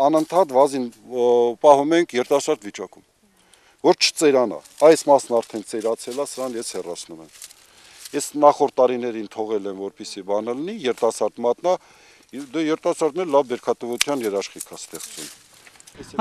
Անընդհատ վազին պահում ենք երիտասարդ վիճակում, որ չծերանա, այս մասն արդեն ծերացել է, սրան ես հեռացնում եմ։ Ես նախորդ տարիներին թողել եմ, որպեսզի բանը լինի, երիտասարդ մատնա, դե երիտասարդն էլ լավ բերքատվության երաշխիք է ստեղծում։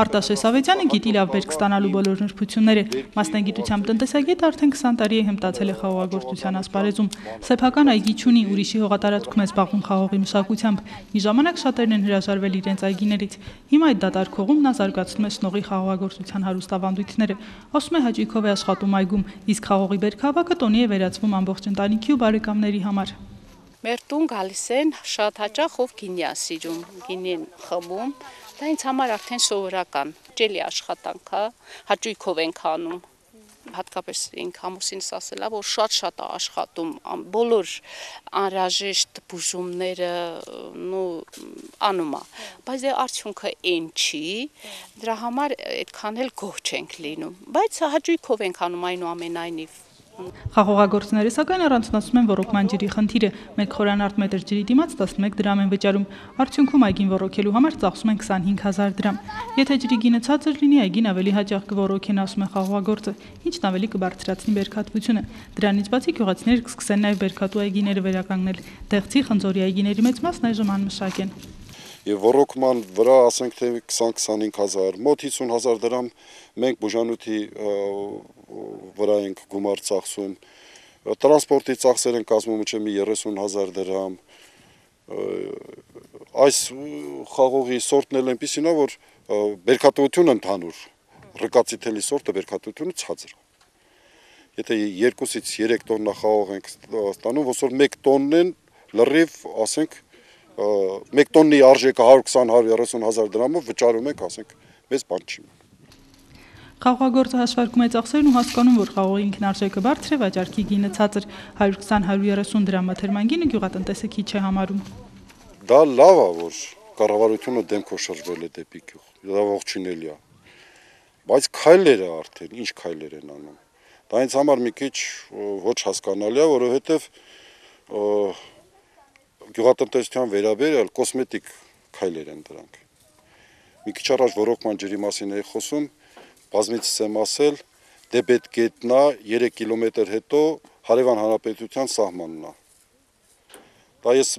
Արտաշես Ավետյանը գիտի լավ բերք ստանալու բոլոր նրբությունները, մասնագիտությամբ տնտեսագետ արդեն 20 տարի է հմտացել է խաղողագործության ասպարեզում, սեփական այգի չունի, ուրիշի հողատարածքում է զբաղվում խաղողի մշակությամբ, մի ժամանակ շատերն են հրաժարվել իրենց այգիներից, հիմա այդ դատարկ հողում նա զարգացնում է շնողի խաղողագործության հարուստ ավանդույթները, ասում է հաճույքով է աշխատում այգում, իսկ խաղողի բերքահավաքը տոնի է վերածվում ամբողջ ընտանիքի ու բարեկամների համար։ Մեր տուն գալիս են շատ հաճախ ով գինի է սիրում, գինին խմում, դա ինձ համար արդեն սովորական, ջելի աշխատանք է, հաճույքով ենք անում, հատկապես ինք ամուսինս ասել է, որ շատ է աշխատում, բոլոր անհրաժեշտ բուժումները անում է, բայց դե արդյունքը այն չի, դրա համար այդքան էլ գոհ չենք լինում, բայց հաճույքով ենք անում այնուամենայնիվ։ Խաղողագործները սակայն առանձնացնում են ոռոգման ջրի խնդիրը, 1 խորանարդ մետր ջրի դիմաց 11 դրամ են վճարում, արդյունքում այգին ոռոգելու համար ծախսում են 25,000 դրամ։ Եթե ջրի գինը ցածր լինի, այգին ավելի հաճախ կոռոգեն, ասում է խաղողագործը, ինչն ավելի կբարձրացնի բերքատվությունը։ Դրանից բացի գյուղացիները կսկսեն նաև բերքատու այգիները վերականգնել։ Դեղցի, խնձորի այգիների մեծ մասն այժմ անմշակ են։ Եվ ոռոգման վրա ասենք թե 20-25,000, մոտ 50,000 դրամ մենք բուժանյութի վրա ենք գումար ծախսում, տրանսպորտի ծախսեր են կազմում մինչև 30,000 դրամ, այս խաղողի սորտն էլ այնպիսին է, որ բերքատվությունը ընդհանուր, ռկածի թելի սորտը բերքատվությունը ցածր է։ Եթե 2-ից 3 տոննա խաղող ենք ստանում, ոնց որ 1 տոնն են լրիվ, ասենք, 1 տոննի արժեքը 120-130,000 դրամով վճարում ենք, ասենք, մեզ բան չի։ Խաղողագործը հաշվարկում է ծախսերն ու հասկանում, որ խաղողի ինքնարժեքը բարձր է, վաճառքի գինը ցածր, 120-130 դրամ մթերման գինը գյուղատնտեսը քիչ է համարում։ Դա լավ է, որ կառավարությունը դեմքով շրջվել է դեպի գյուղ, դա ողջունելի է, բայց քայլերը արդեն, ինչ քայլեր են անում, դա ինձ համար մի քիչ ոչ հասկանալի է, որովհետև գյուղատնտեսության վերաբերյալ կոսմետիկ քայլեր են դրանք։ Մի քիչ առաջ ոռոգման ջրի մասին էի խոսում, բազմիցս եմ ասել, դե պետք է գետնա 3 կիլոմետր հետո Հարևան Հանրապետության սահմանն է։ Դա ես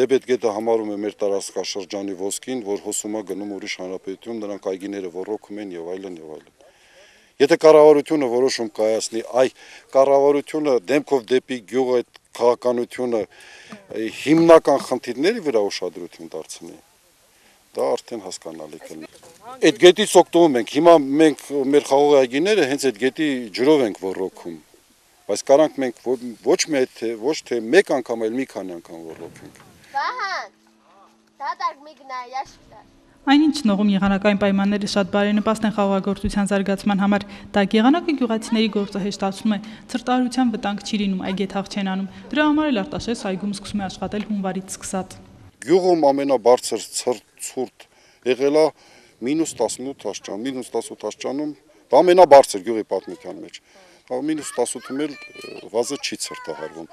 դեպետգետը համարում եմ մեր տարածքաշրջանի ոսկին, որ հոսում է գնում ուրիշ հանրապետություն, նրանք այգիները ոռոգում են եւ այլն եւ այլն։ Եթե կառավարությունը որոշում կայացնի, կառավարությունը դեմքով դեպի գյուղ այդ քաղաքականությունը հիմնական խնդիրների վրա ուշադրություն դարձնի, դա արդեն հասկանալի կլինի։ Այդ գետից օգտվում ենք, հիմա մենք մեր խաղողի այգիները հենց այդ գետի ջրով ենք ոռոգում, բայց կարանք մենք ոչ թե մեկ անգամ, այլ մի քանի անգամ ոռոգենք։ Այնինչ նողում եղանակային պայմանները շատ բարենպաստ են խաղողագործության զարգացման համար, տաք եղանակը գյուղացիների գործը հեշտացնում է, ցրտարարության վտանգ չի լինում, այգեթաղ չեն անում, դրա համար էլ Արտաշես այգում սկսում է աշխատել հունվարից սկսած։ Գյուղում ամենաբարձր ցուրտ եղել է -18 աստիճան, -18 աստիճանում, դա ամենաբարձր գյուղի պատմության մեջ, -18-ում էլ վազը չի ցրտահարվում,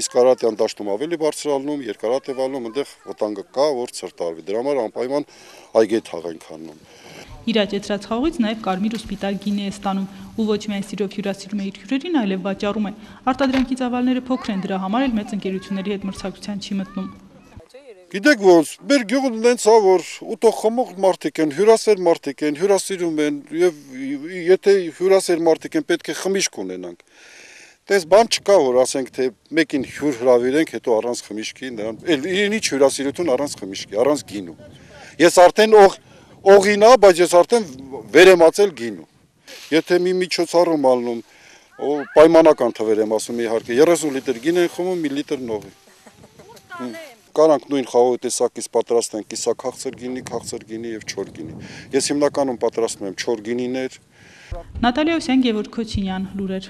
իսկ Արարատյան դաշտում ավելի բարձրանում, Երկարատևանում, այնտեղ վտանգը կա, որ ցրտահարվի, դրա համար անպայման այգեթաղ ենք անում։ Իր աճեցրած խաղողից նաև կարմիր ու սպիտակ գինի է ստանում, ու ոչ միայն սիրով հյուրասիրում է իր հյուրերին, այլև վաճառում է։ Արտադրանքի ծավալները փոքր են, դրա համար էլ մեծ ընկերությունների հետ մրցակցության չի մտնում։ Գիտեք ոնց, մեր գյուղը նենց է, որ ուտող խմող մարդիկ են, հյուրասեր մարդիկ են, հյուրասիրում են, եւ եթե հյուրասեր մարդիկ են, պետք է խմիչք ունենանք։ Դες բան չկա, որ ասենք թե մեկին հյուր հրավիրենք, հետո առանց խմիչքի, նրան ինչ հյուրասիրություն առանց խմիչքի, առանց գինու։ Ես արդեն օղին է, բայց ես արդեն վեր եմ ածել գինու։ Եթե մի միջոցառում ալնում, պայմանական թվեր եմ ասում իհարկե, 30 լիտր գին են խմում, 1 լիտր նողի։ Կարանք նույն խաղողի տեսակից պատրաստենք կիսաքաղցր գինի եւ չոր գինի։ Ես հիմնականում պատրաստում եմ չոր գինիներ։ Նատալիա Օսյան, Գևորգ Քոչինյան, լուրեր։